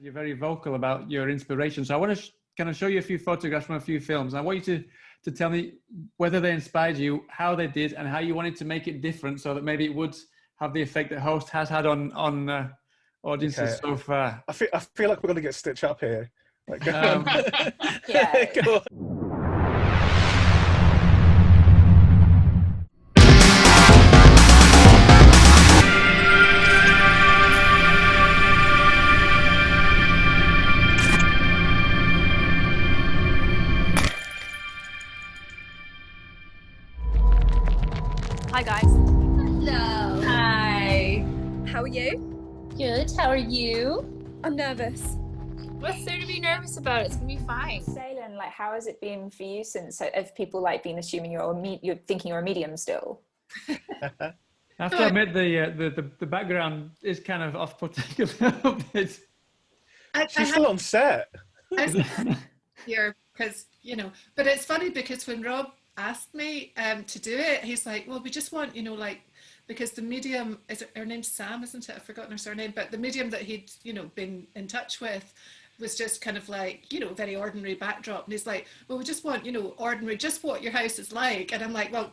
You're very vocal about your inspiration. So I want to kind of show you a few photographs from a few films. I want you to tell me whether they inspired you, how they did, and how you wanted to make it different so that maybe it would have the effect that Host has had on audiences so far. I feel like we're going to get stitched up here. Like, Yeah. Go on. Hi guys. Hello. Hi. How are you? Good. How are you? I'm nervous. What's there to be nervous about? It's gonna be fine. SEYLAN, like, how has it been for you since have people like been assuming you're thinking you're a medium still? I have to admit the background is kind of off-putting a little bit. She's still on set. Here, because but it's funny because when Rob asked me to do it, he's like, well, we just want, because the medium, her name's Sam, isn't it? I've forgotten her surname, but the medium that he'd, been in touch with was just kind of like, very ordinary backdrop. And he's like, well, we just want, ordinary, just what your house is like. And I'm like, well,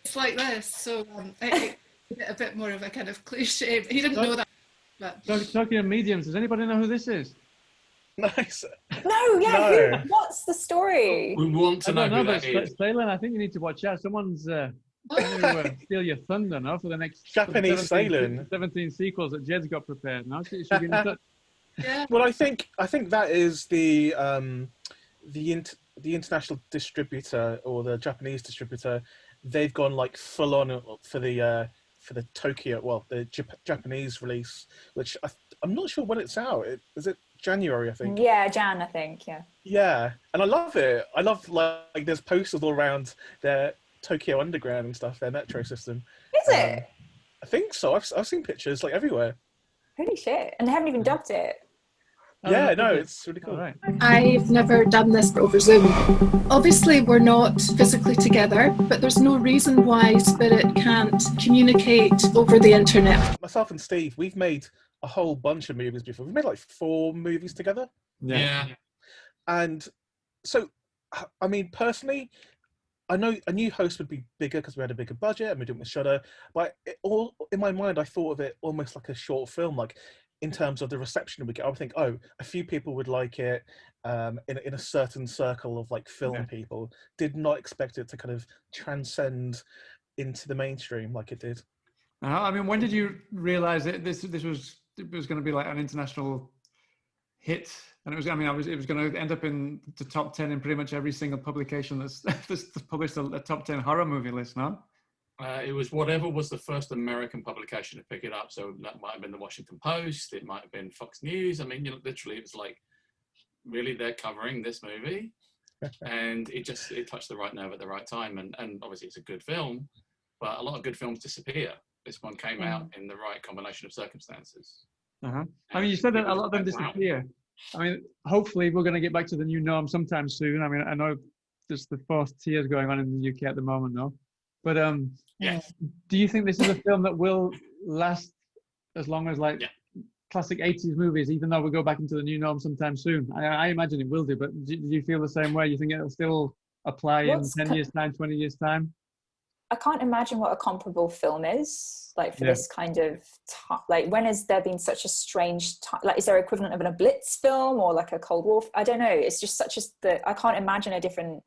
it's like this. So a bit more of a kind of cliche. He didn't know that. But Talking of mediums, does anybody know who this is? Nice. No, yeah. No. What's the story? We want to know who but that is. SEYLAN, I think you need to watch out. Someone's trying to steal your thunder now for the next Japanese SEYLAN. 17 sequels that Jed's got prepared now. So it should be in touch. yeah. Well, I think that is the international distributor or the Japanese distributor. They've gone like full on for the Tokyo, the Japanese release, which I'm not sure when it's out. Is it January, I think? Yeah, Jan, I think. Yeah. Yeah, and I love it. I love like there's posters all around their Tokyo Underground and stuff, their metro system. Is it? I think so. I've seen pictures like everywhere. Holy shit! And they haven't even dubbed it. Yeah, no, it's really cool. All right. I've never done this over Zoom. Obviously, we're not physically together, but there's no reason why Spirit can't communicate over the internet. Myself and Steve, we've made a whole bunch of movies before. We've made like 4 movies together. Yeah. And so, I mean, personally, I knew Host would be bigger because we had a bigger budget and we're doing it with Shudder. But in my mind, I thought of it almost like a short film, like in terms of the reception we get. I would think, oh, a few people would like it in a certain circle of like film people. Did not expect it to kind of transcend into the mainstream like it did. I mean, when did you realise that this was going to be like an international hit? And it was going to end up in the top 10 in pretty much every single publication that's published a top 10 horror movie list now. It was whatever was the first American publication to pick it up. So that might have been the Washington Post. It might have been Fox News. I mean, literally, it was like, really, they're covering this movie, and it touched the right nerve at the right time. And obviously, it's a good film, but a lot of good films disappear. This one came out in the right combination of circumstances. I mean, you said that a lot of them disappear. I mean, hopefully, we're going to get back to the new norm sometime soon. I mean, I know there's the 4th tiers going on in the UK at the moment, though. But do you think this is a film that will last as long as like classic 80s movies, even though we go back into the new norm sometime soon? I imagine it will do, but do you feel the same way? You think it'll still apply in 10 years' time, 20 years' time? I can't imagine what a comparable film is like for this kind of like. When has there been such a strange time? Like, is there equivalent of a Blitz film or like a Cold War? I don't know. It's just such I can't imagine a different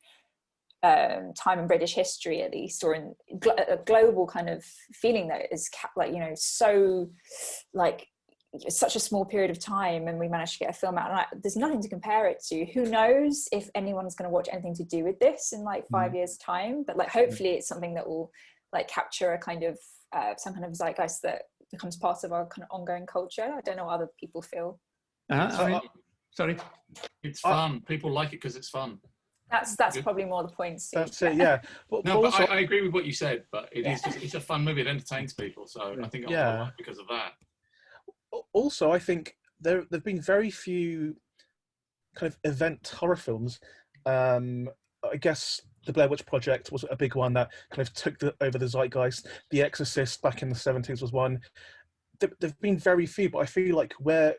time in British history, at least, or in a global kind of feeling that is like, so like such a small period of time, and we managed to get a film out. And there's nothing to compare it to. Who knows if anyone's going to watch anything to do with this in like 5 years' time? But like, hopefully, it's something that will like capture a kind of some kind of zeitgeist that becomes part of our kind of ongoing culture. I don't know what other people feel. Sorry, it's fun. People like it because it's fun. That's probably more the point. That's it, yeah. But also, I agree with what you said, but it's a fun movie. It entertains people, so I think I'll like because of that. Also, I think there have been very few kind of event horror films. I guess the Blair Witch Project was a big one that kind of took over the zeitgeist. The Exorcist back in the 70s was one. there've been very few, but I feel like we're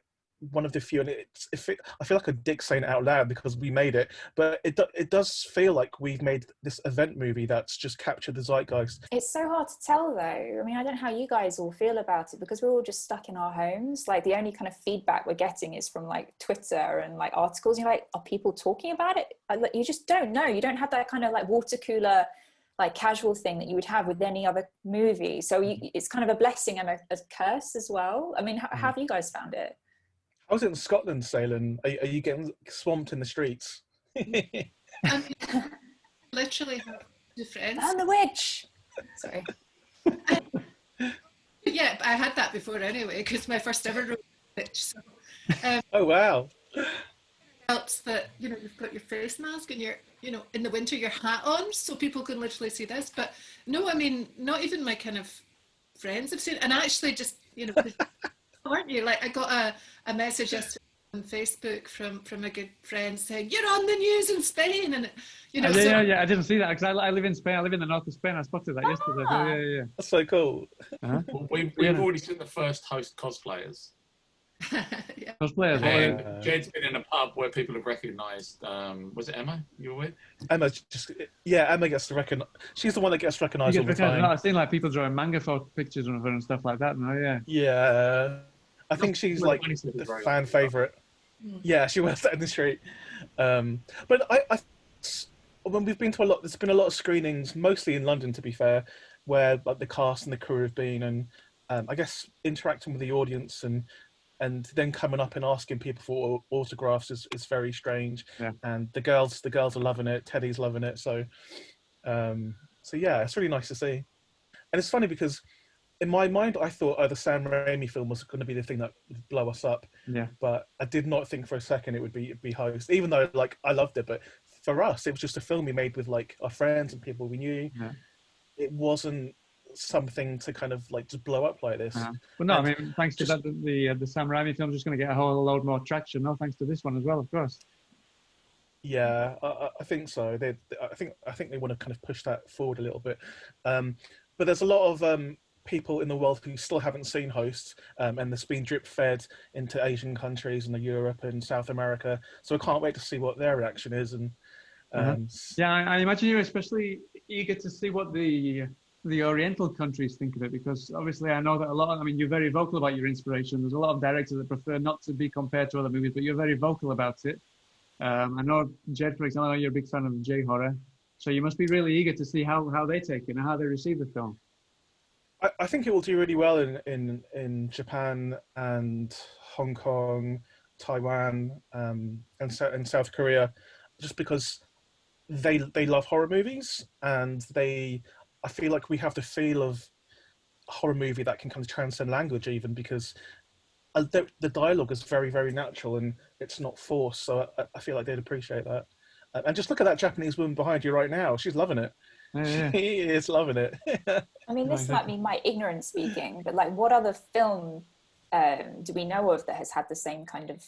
one of the few, and I feel like a dick saying it out loud because we made it, but it does feel like we've made this event movie that's just captured the zeitgeist. It's so hard to tell though. I mean, I don't know how you guys all feel about it, because we're all just stuck in our homes. Like, the only kind of feedback we're getting is from like Twitter and like articles. You're like, are people talking about it? You just don't know. You don't have that kind of like water cooler, like casual thing that you would have with any other movie. So it's kind of a blessing and a curse as well. I mean, how have you guys found it? I was in Scotland, SEYLAN. Are you getting swamped in the streets? I literally have two friends. I'm the witch. Sorry. Yeah, but I had that before anyway, because my first ever role was a witch. So, Oh wow. helps that, you know, you've got your face mask and you're, you know, in the winter your hat on, so people can literally see this. But no, I mean, not even my kind of friends have seen it. And actually just, you know, aren't you? Like, I got a message yesterday on Facebook from a good friend saying, you're on the news in Spain, and you know. Yeah, I didn't see that because I live in Spain. I live in the north of Spain. I spotted that yesterday. Yeah. That's so cool. Uh-huh. Well, we've already seen the first host cosplayers. Yeah. Cosplayers. And Jed's been in a pub where people have recognised. Was it Emma you were with? Emma gets to recognize. She's the one that gets recognized all the time. I've seen like people drawing manga photo pictures of her and stuff like that. No, yeah. Yeah, I think she's like the fan favorite. Yeah, she wears that in the street. But when we've been to there's been a lot of screenings, mostly in London, to be fair, where like the cast and the crew have been, and I guess interacting with the audience and then coming up and asking people for autographs is very strange. Yeah. And the girls are loving it. Teddy's loving it. So yeah, it's really nice to see. And it's funny because in my mind, I thought the Sam Raimi film was going to be the thing that would blow us up. Yeah. But I did not think for a second it would be Host, even though like I loved it. But for us, it was just a film we made with like our friends and people we knew. Yeah. It wasn't something to kind of like just blow up like this. But no, I mean, thanks to that, the Sam Raimi film's just going to get a whole load more traction. No, thanks to this one as well, of course. Yeah, I think so. I think they want to kind of push that forward a little bit. But there's a lot of people in the world who still haven't seen Host, and it's been drip fed into Asian countries and Europe and South America. So I can't wait to see what their reaction is. And yeah, I imagine you're especially eager to see what the Oriental countries think of it, because obviously I know that I mean, you're very vocal about your inspiration. There's a lot of directors that prefer not to be compared to other movies, but you're very vocal about it. I know Jed, for example, I know you're a big fan of J-horror, so you must be really eager to see how they take it and how they receive the film. I think it will do really well in Japan and Hong Kong, Taiwan, and South Korea, just because they love horror movies, and I feel like we have the feel of a horror movie that can kind of transcend language, even because the dialogue is very, very natural and it's not forced. So I feel like they'd appreciate that. And just look at that Japanese woman behind you right now. She's loving it. Yeah. She is loving it. I mean, this might be my ignorance speaking, but like, what other film do we know of that has had the same kind of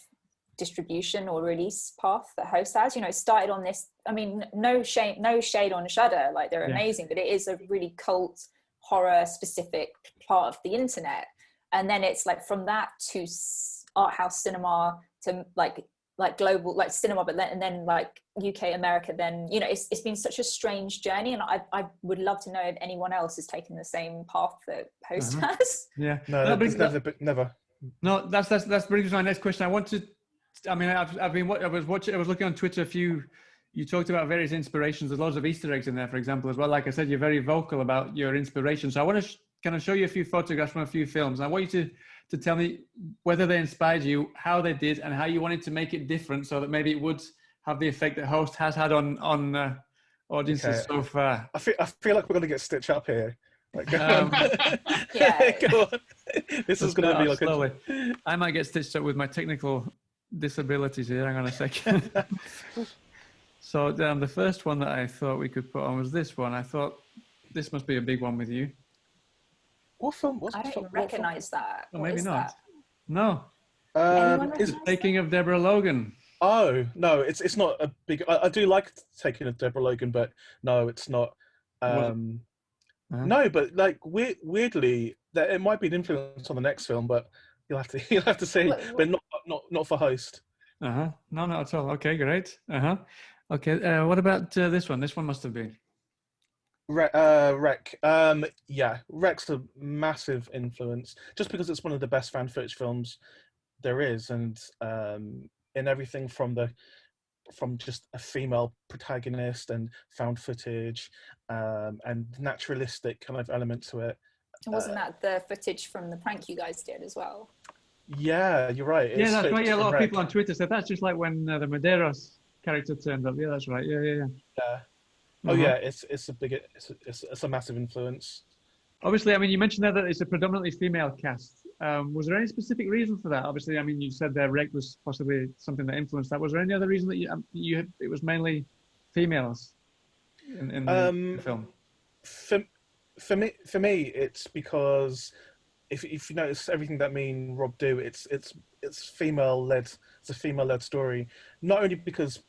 distribution or release path that Host has? You know, it started on this, I mean, no shade on Shudder, like they're amazing, but it is a really cult horror specific part of the internet. And then it's like from that to art house cinema to like global like cinema, but then like UK, America, then, you know, it's been such a strange journey, and I would love to know if anyone else is taking the same path that Host has. Yeah. No, never. No, that's brings me to my next question. I was looking on Twitter you talked about various inspirations. There's loads of Easter eggs in there, for example, as well. Like I said, you're very vocal about your inspiration. So I want to kind of show you a few photographs from a few films. I want you to tell me whether they inspired you, how they did, and how you wanted to make it different so that maybe it would have the effect that Host has had on audiences so far. I feel like we're going to get stitched up here. Like, Yeah. Go on. This is going to be like slowly. I might get stitched up with my technical disabilities here. Hang on a second. So the first one that I thought we could put on was this one. I thought this must be a big one with you. What film? I don't even recognise that. Oh, maybe not. That? No. Is it Taking of Deborah Logan? Oh no, it's not a big. I do like Taking of Deborah Logan, but no, it's not. No, but like weirdly, that it might be an influence on the next film, but you'll have to see. But not for host. No, not at all. Okay, great. Okay, what about this one? This one must have been. Rec. Yeah, Rec's a massive influence, just because it's one of the best fan footage films there is, and in everything from just a female protagonist and found footage and naturalistic kind of element to it. And wasn't that the footage from the prank you guys did as well? Yeah, you're right. Yeah, that's right. Yeah, a lot of people on Twitter said that's just like when the Medeiros character turned up. Yeah, that's right. Yeah. Oh yeah, it's a massive influence. Obviously, I mean, you mentioned there that it's a predominantly female cast. Was there any specific reason for that? Obviously, I mean, you said that Rec was possibly something that influenced that. Was there any other reason that it was mainly females in the film? For me, it's because if you notice everything that me and Rob do, it's female led. It's a female led story, not only because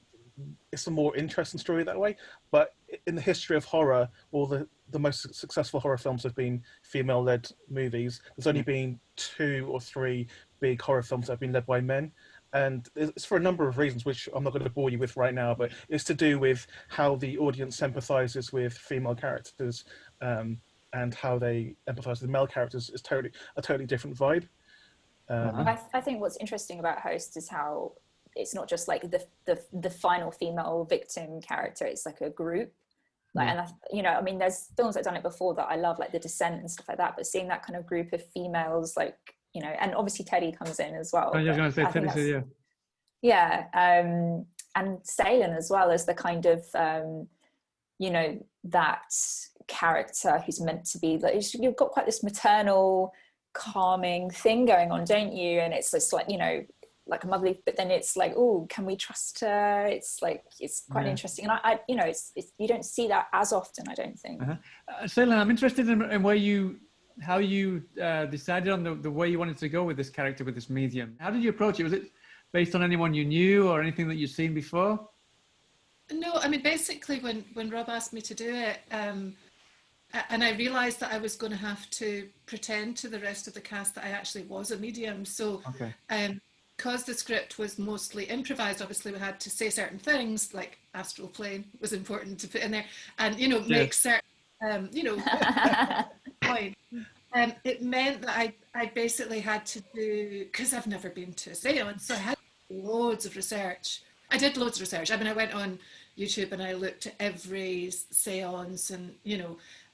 it's a more interesting story that way, but in the history of horror, all the most successful horror films have been female-led movies. There's only been 2 or 3 big horror films that have been led by men, and it's for a number of reasons, which I'm not going to bore you with right now, but it's to do with how the audience empathizes with female characters, and how they empathize with male characters is a totally different vibe. I think what's interesting about Host is how it's not just like the final female victim character, it's like a group. Like, and I mean, there's films that have done it before that I love, like The Descent and stuff like that, but seeing that kind of group of females, like, and obviously Teddy comes in as well. Oh, you're going to say Teddy, so yeah. Yeah, and SEYLAN as well as the kind of, that character who's meant to be, like, you've got quite this maternal, calming thing going on, don't you? And it's just like, like a motherly, but then it's like, oh, can we trust her? It's like, it's quite interesting. And I it's you don't see that as often, I don't think. SEYLAN, I'm interested in how you decided on the way you wanted to go with this character, with this medium. How did you approach it? Was it based on anyone you knew or anything that you've seen before? No, I mean, basically when Rob asked me to do it, and I realised that I was going to have to pretend to the rest of the cast that I actually was a medium. So, because the script was mostly improvised, obviously we had to say certain things, like astral plane was important to put in there, and make certain, point. It meant that I basically had to do, because I've never been to a seance, so I had loads of research. I did loads of research. I mean, I went on YouTube and I looked at every seance, and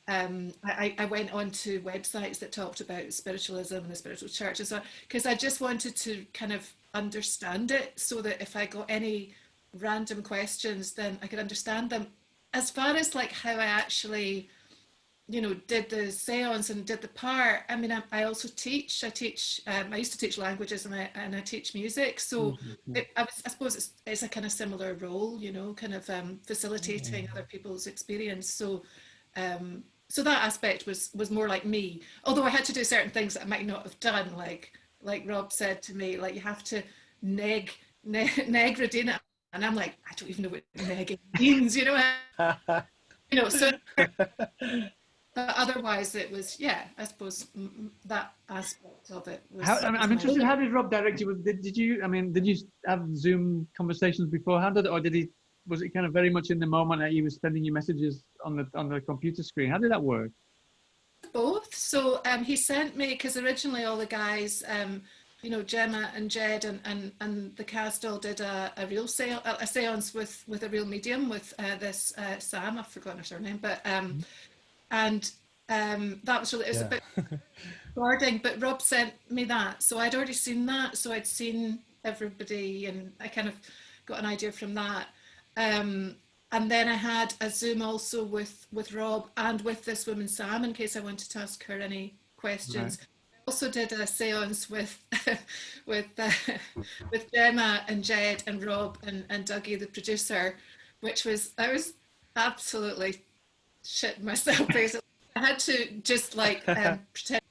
I went on to websites that talked about spiritualism and the spiritual church and so on, because I just wanted to kind of understand it, so that if I got any random questions, then I could understand them. As far as like how I actually, did the seance and did the part, I mean, I also teach. I used to teach languages and I teach music. So I suppose it's a kind of similar role, kind of facilitating other people's experience. So so that aspect was more like me, although I had to do certain things that I might not have done, like Rob said to me, like, you have to neg Radina, and I'm like, I don't even know what negging means, so but otherwise it was, I suppose that aspect of it was, I'm interested, how did Rob direct you? Did you have Zoom conversations beforehand, or was it kind of very much in the moment that you were sending your messages on the computer screen? How did that work? Both. So he sent me, because originally all the guys, Gemma and Jed and the cast all did a real seance with a real medium with this Sam, I've forgotten her surname, but and that was really, it was a bit boring, but Rob sent me that, so I'd already seen that, so I'd seen everybody and I kind of got an idea from that. And then I had a Zoom also with Rob and with this woman Sam, in case I wanted to ask her any questions. Right. I also did a seance with Gemma and Jed and Rob and Dougie, the producer, which was, I was absolutely shit myself basically. I had to just like pretend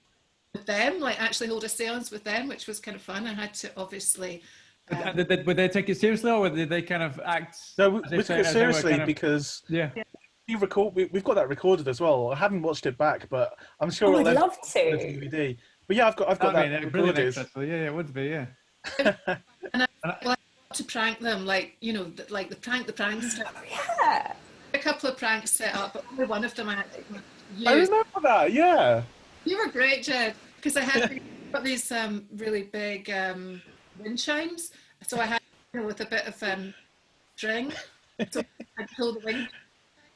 with them, like actually hold a seance with them, which was kind of fun. I had to obviously. Would they take it seriously, or did they kind of act? No, we took it seriously because We've got that recorded as well. I haven't watched it back, but I'm sure I'd it'll love to. DVD. But yeah, I've got I that mean, brilliant recorded. actually. Yeah, it would be. Yeah. And I like to prank them, like, you know, like the prankster. Yeah. A couple of pranks set up, but only one of them I actually I used. remember that. Yeah. You were great, Jed, because I had got these really big wind chimes, so I had, you know, with a bit of string, so I pulled the wind.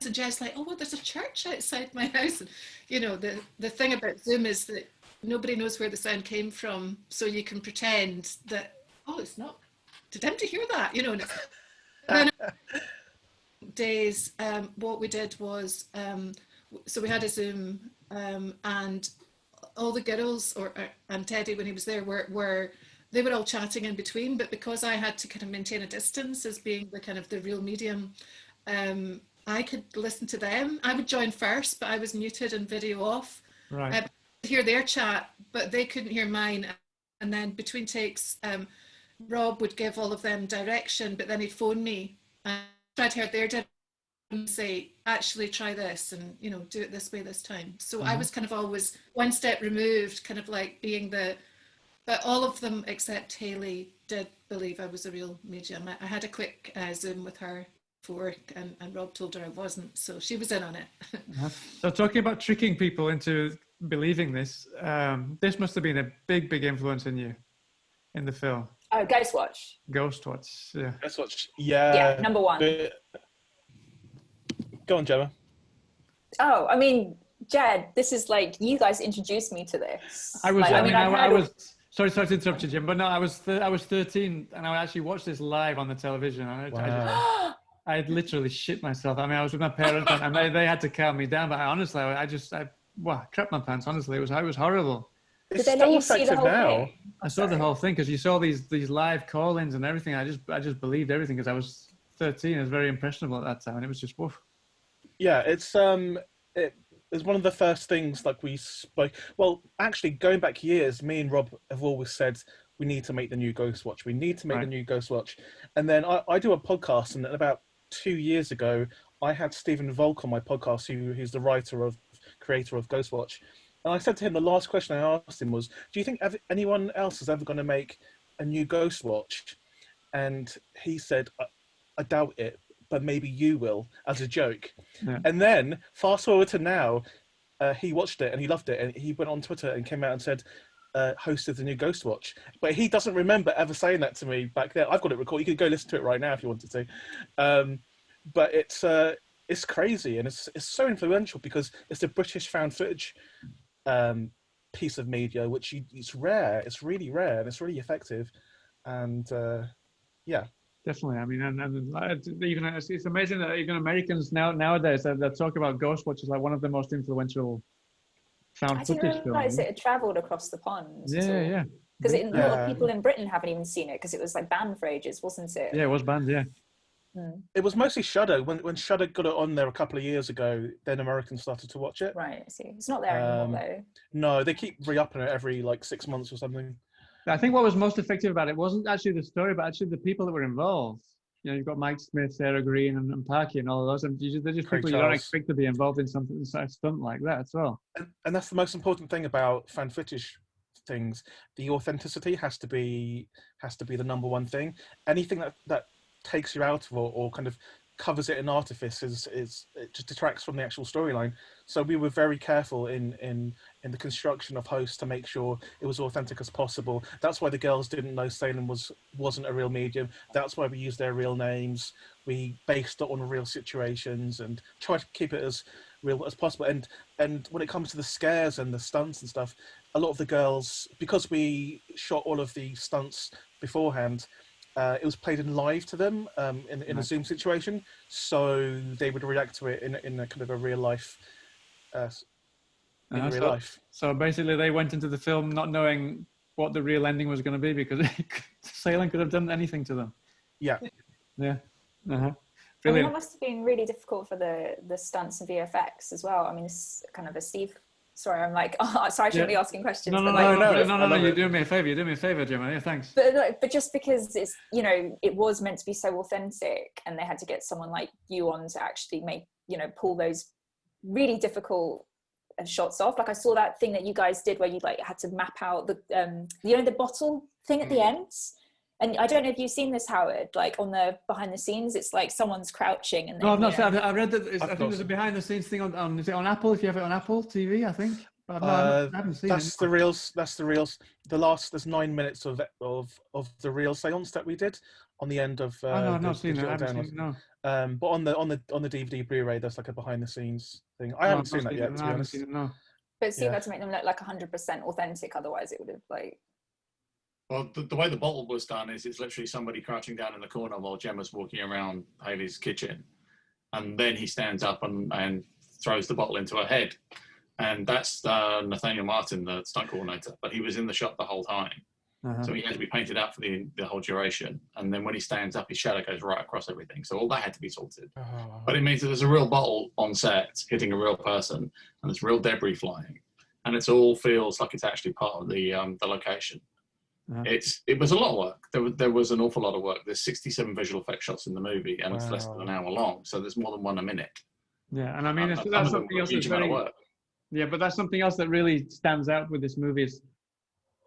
So Jed's like, "Oh, there's a church outside my house." And, you know, the thing about Zoom is that nobody knows where the sound came from, so you can pretend that, oh, it's not. Did anybody hear that? You know. And then days, what we did was, so we had a Zoom, and all the girls and Teddy when he was there were they were all chatting in between, but because I had to kind of maintain a distance as being the kind of the real medium, I could listen to them. I would join first, but I was muted and video off. Right. I could hear their chat, but they couldn't hear mine. And then between takes, Rob would give all of them direction, but then he'd phone me and I'd hear their direction and say, actually try this and, you know, do it this way this time. So I was kind of always one step removed, kind of like being but all of them except Hayley did believe I was a real medium. I had a quick Zoom with her before, and Rob told her I wasn't, so she was in on it. So talking about tricking people into believing this, this must have been a big influence in you, in the film. Oh, Ghost Watch. Ghost Watch, yeah. Ghost Watch, yeah. Yeah, number one. Go on, Gemma. Oh, I mean, Jed, this is like, you guys introduced me to this. I was, like, I was, sorry to interrupt you, Jim, but no, I was 13 and I actually watched this live on the television. I literally shit myself. I mean, I was with my parents and they had to calm me down, but honestly, I crap my pants, honestly. It was horrible. It's Did they let still you see the effective whole now. thing? I saw the whole thing because you saw these live call-ins and everything. I just believed everything because I was 13. I was very impressionable at that time, and it was just woof. Yeah, it's one of the first things like we spoke. Well, actually, going back years, me and Rob have always said we need to make the new Ghost Watch. We need to make the new Ghost Watch. And then I do a podcast, and about 2 years ago, I had Stephen Volk on my podcast, who's the creator of Ghost Watch. And I said to him, the last question I asked him was, do you think anyone else is ever going to make a new Ghost Watch? And he said, I doubt it, but maybe you will, as a joke. Yeah. And then fast forward to now, he watched it and he loved it. And he went on Twitter and came out and said, hosted the new Ghost Watch. But he doesn't remember ever saying that to me back then. I've got it recorded. You could go listen to it right now if you wanted to. But it's crazy, and it's so influential because it's a British found footage piece of media, which it's rare. It's really rare, and it's really effective. And yeah. Definitely. I mean, and even it's amazing that even Americans nowadays that talk about Ghost Watch is like one of the most influential found footage films. I didn't realise it had travelled across the pond. Yeah. Because a lot of people in Britain haven't even seen it because it was like banned for ages, wasn't it? Yeah, it was banned. Yeah. It was mostly Shudder. When Shudder got it on there a couple of years ago, then Americans started to watch it. Right. I see. It's not there anymore though. No, they keep re-upping it every like 6 months or something. I think what was most effective about it wasn't actually the story, but actually the people that were involved. You know, you've got Mike Smith, Sarah Green, and Parky, and all of those, and they're just people you don't expect to be involved in something a stunt like that as well. And that's the most important thing about fan footage things. The authenticity has to be the number one thing. Anything that takes you out of or kind of covers it in artifice it just detracts from the actual storyline. So we were very careful in the construction of Host to make sure it was authentic as possible. That's why the girls didn't know SEYLAN wasn't a real medium. That's why we used their real names. We based it on real situations and tried to keep it as real as possible. And when it comes to the scares and the stunts and stuff, a lot of the girls, because we shot all of the stunts beforehand, it was played in live to them in a Zoom situation, so they would react to it in a kind of a real life. Real life. So basically, they went into the film not knowing what the real ending was going to be because SEYLAN could have done anything to them. Yeah. Yeah. Uh-huh. I mean, that must have been really difficult for the stunts and VFX as well. I mean, it's kind of a Steve. Sorry, I'm like, sorry, I shouldn't be asking questions. No, you're doing me a favour. You're doing me a favour, Gemma. Yeah, thanks. But just because it's, you know, it was meant to be so authentic and they had to get someone like you on to actually make you know, pull those really difficult shots off. Like I saw that thing that you guys did where you like had to map out the you know, the bottle thing at the end. And I don't know if you've seen this, Howard, like on the behind the scenes, it's like someone's crouching and then, no, I've not. I read that. I think there's a behind the scenes thing on is it on Apple? If you have it on Apple TV, I think. But I haven't seen that's it. the reels. That's the reels. There's 9 minutes of the real seance that we did on the end of. I've not seen it. I haven't seen it, no. But on the DVD Blu-ray, there's like a behind the scenes thing. I haven't seen that yet, to be honest. No. But Steve had to make them look like 100% authentic, otherwise it would have like. Well, the way the bottle was done is it's literally somebody crouching down in the corner while Gemma's walking around Hayley's kitchen. And then he stands up and throws the bottle into her head. And that's Nathaniel Martin, the stunt coordinator. But he was in the shot the whole time. So he had to be painted out for the whole duration. And then when he stands up, his shadow goes right across everything. So all that had to be sorted. But it means that there's a real bottle on set hitting a real person. And there's real debris flying. And it all feels like it's actually part of the location. It was a lot of work. There was an awful lot of work. There's 67 visual effects shots in the movie, and it's less than an hour long, so there's more than one a minute. Yeah, and I mean that's something else that's very. Yeah, but that's something else that really stands out with this movie is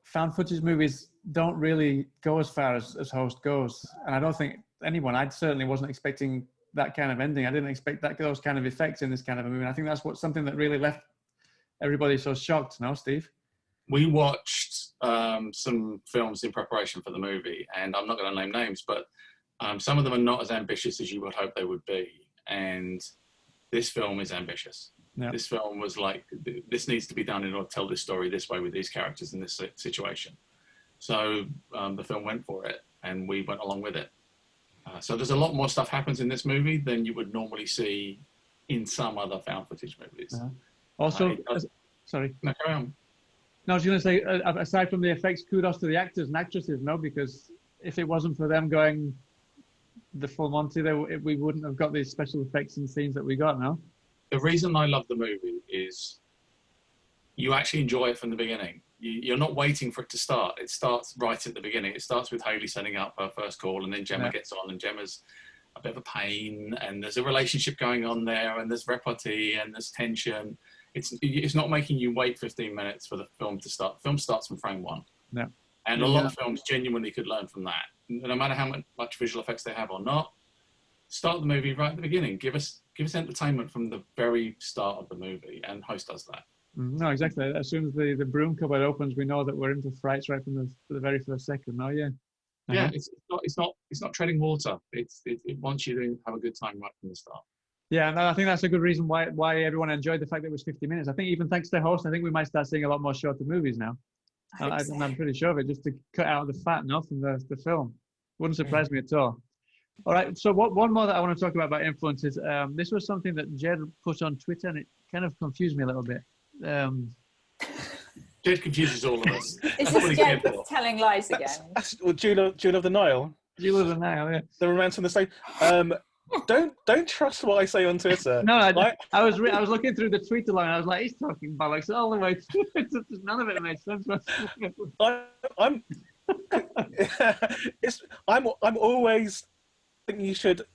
found footage movies don't really go as far as Host goes, and I don't think anyone. I certainly wasn't expecting that kind of ending. I didn't expect those kind of effects in this kind of a movie. And I think that's something that really left everybody so shocked. No, Steve. We watched some films in preparation for the movie, and I'm not going to name names, but some of them are not as ambitious as you would hope they would be. And this film is ambitious. Yeah. This film was like, this needs to be done in order to tell this story this way with these characters in this situation. So the film went for it, and we went along with it. So there's a lot more stuff happens in this movie than you would normally see in some other found footage movies. Also, sorry. No, carry on. No, I was going to say, aside from the effects, kudos to the actors and actresses, no? Because if it wasn't for them going the full Monty, we wouldn't have got these special effects and scenes that we got, no? The reason I love the movie is you actually enjoy it from the beginning. You're not waiting for it to start. It starts right at the beginning. It starts with Hayley setting up her first call, and then Gemma gets on, and Gemma's a bit of a pain, and there's a relationship going on there, and there's repartee, and there's tension. It's not making you wait 15 minutes for the film to start. The film starts from frame one. Yeah. And a lot of films genuinely could learn from that. No matter how much visual effects they have or not, start the movie right at the beginning. Give us entertainment from the very start of the movie, and Host does that. No, exactly. As soon as the broom cupboard opens, we know that we're into frights right from the very first second. No, yeah. Yeah, it's not treading water. It wants you to have a good time right from the start. Yeah, and I think that's a good reason why everyone enjoyed the fact that it was 50 minutes. I think even thanks to Host, I think we might start seeing a lot more shorter movies now. I'm pretty sure of it, just to cut out the fat from the film. Wouldn't surprise me at all. All right, so one more that I want to talk about influences. This was something that Jed put on Twitter, and it kind of confused me a little bit. Jed confuses all of us. Is this Jed telling lies again? Jewel of the Nile. Jewel of the Nile, yeah. The romance on the stage. Don't trust what I say on Twitter. No, I was looking through the tweet line. I was like, he's talking bollocks all the way through. None of it makes sense. I'm always thinking you should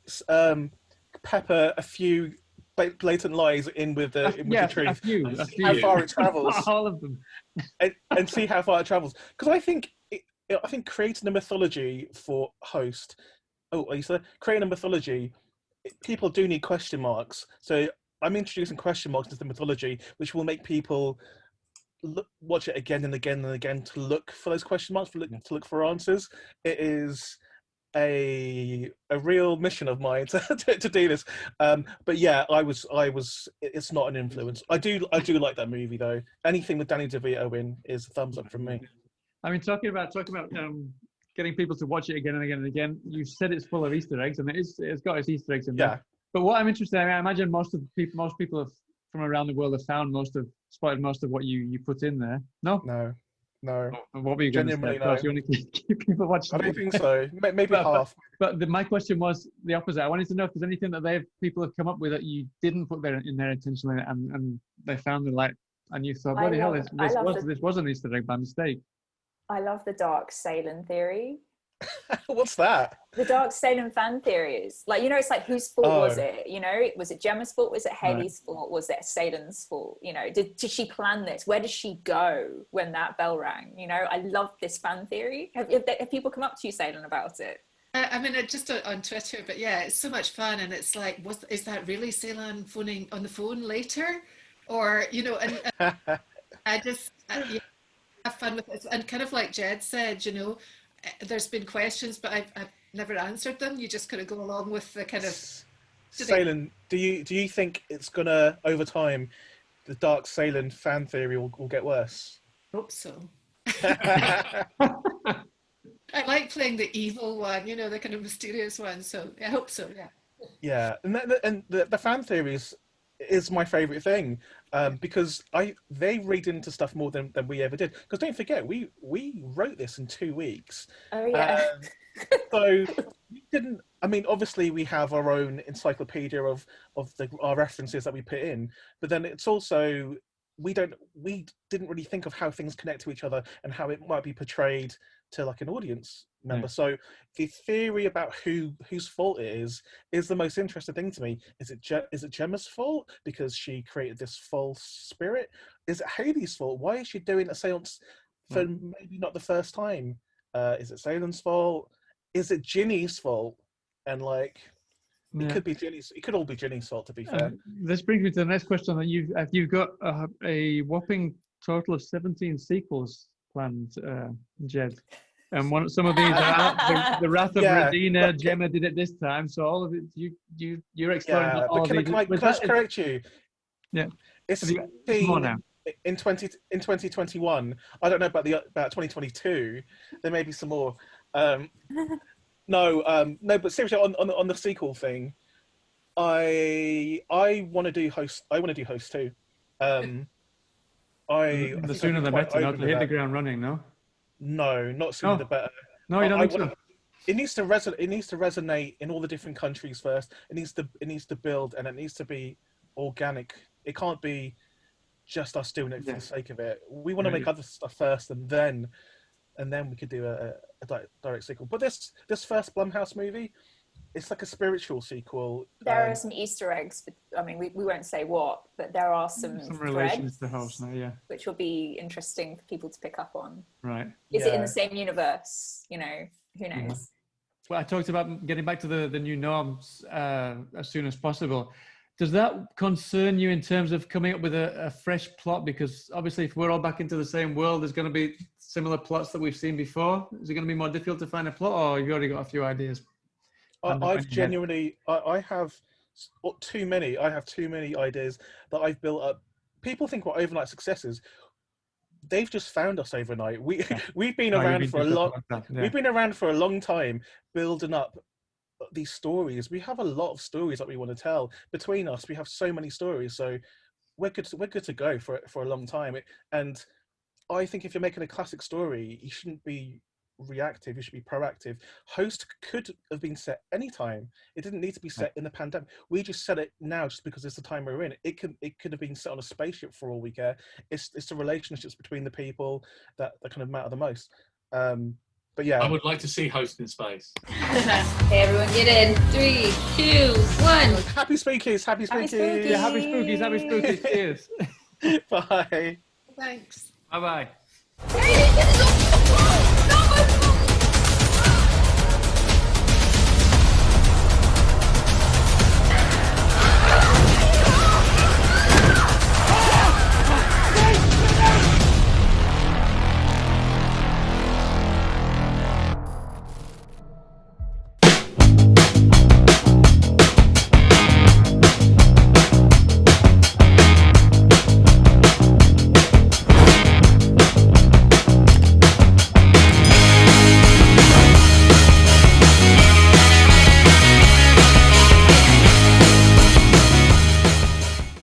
pepper a few blatant lies in with the truth. A few. How far it travels. Not all of them. and see how far it travels. Because I think creating a mythology for Host. Oh, are you still there? Creating a mythology, people do need question marks. So I'm introducing question marks into the mythology, which will make people watch it again and again and again to look for those question marks, to look for answers. It is a real mission of mine to do this. But yeah, I was. It's not an influence. I do like that movie though. Anything with Danny DeVito in is a thumbs up from me. I mean, talking about getting people to watch it again and again and again. You said it's full of Easter eggs, and it's got its Easter eggs in there. Yeah. But what I'm interested in, I imagine most people from around the world have spotted most of what you put in there. No. What were you going to say? No. You want to keep people watching? I don't think so. Maybe half. But my question was the opposite. I wanted to know if there's anything that people have come up with that you didn't put there in there intentionally, and they found it like, and you thought, bloody hell, this was an Easter egg by mistake. I love the dark SEYLAN theory. What's that? The Dark SEYLAN fan theories. Like, you know, it's like, whose fault was it? You know, was it Gemma's fault? Was it Haley's fault? Was it SEYLAN's fault? You know, did she plan this? Where did she go when that bell rang? You know, I love this fan theory. Have people come up to you, SEYLAN, about it? I mean, just on Twitter, but yeah, it's so much fun, and it's like, is that really SEYLAN phoning on the phone later, or you know? And I just yeah, have fun with it, and kind of like Jed said, you know, there's been questions, but I've never answered them. You just kind of go along with the kind of. SEYLAN, do you think it's gonna, over time, the Dark SEYLAN fan theory will get worse? Hope so. I like playing the evil one, you know, the kind of mysterious one. So I hope so. Yeah. Yeah, and the fan theories is my favorite thing, because they read into stuff more than we ever did. Because don't forget, we wrote this in 2 weeks. Oh yeah. So we didn't. I mean, obviously we have our own encyclopedia of our references that we put in, but then it's also we didn't really think of how things connect to each other and how it might be portrayed to like an audience member. So the theory about whose fault it is the most interesting thing to me. Is it Gemma's fault because she created this false spirit? Is it Haley's fault? Why is she doing a seance for maybe not the first time? Is it SEYLAN's fault? Is it Ginny's fault? And like, it could be Ginny's. It could all be Ginny's fault, to be fair. This brings me to the next question. That you've got a whopping total of 17 sequels planned, Jed. And some of these are the Wrath of Radina. Gemma did it this time, so all of it you're exploring. Yeah, all but can I just correct you? Yeah, it's more now. In 2021. I don't know about 2022. There may be some more. No, but seriously, on the sequel thing, I want to do host. I want to do host too. The sooner the better. Not to hit the ground running. No, not sooner the better. No, you don't think so. It needs to resonate. It needs to resonate in all the different countries first. It needs to build, and it needs to be organic. It can't be just us doing it for the sake of it. We want to make other stuff first, and then we could do a direct sequel. But this first Blumhouse movie, it's like a spiritual sequel. There are some Easter eggs. I mean, we won't say what, but there are some relations to the house now, which will be interesting for people to pick up on. Right. Is it in the same universe? You know, who knows? Yeah. Well, I talked about getting back to the new norms as soon as possible. Does that concern you in terms of coming up with a fresh plot? Because obviously, if we're all back into the same world, there's going to be similar plots that we've seen before. Is it going to be more difficult to find a plot, or have you already got a few ideas? I've genuinely, I have too many. I have too many ideas that I've built up. People think we're overnight successes. They've just found us overnight. We've been around for a long. We've been around for a long time, building up these stories. We have a lot of stories that we want to tell. Between us, we have so many stories. So we're good to go for a long time. And I think if you're making a classic story, you shouldn't be reactive, you should be proactive. Host could have been set anytime. It didn't need to be set in the pandemic. We just set it now just because it's the time we're in. It could have been set on a spaceship for all we care. It's the relationships between the people that kind of matter the most. But yeah, I would like to see Host in space. Hey, everyone, get in. 3, 2, 1. Happy spookies. Happy spookies. Yeah, happy spookies. Cheers. Bye. Thanks. Bye-bye. Hey,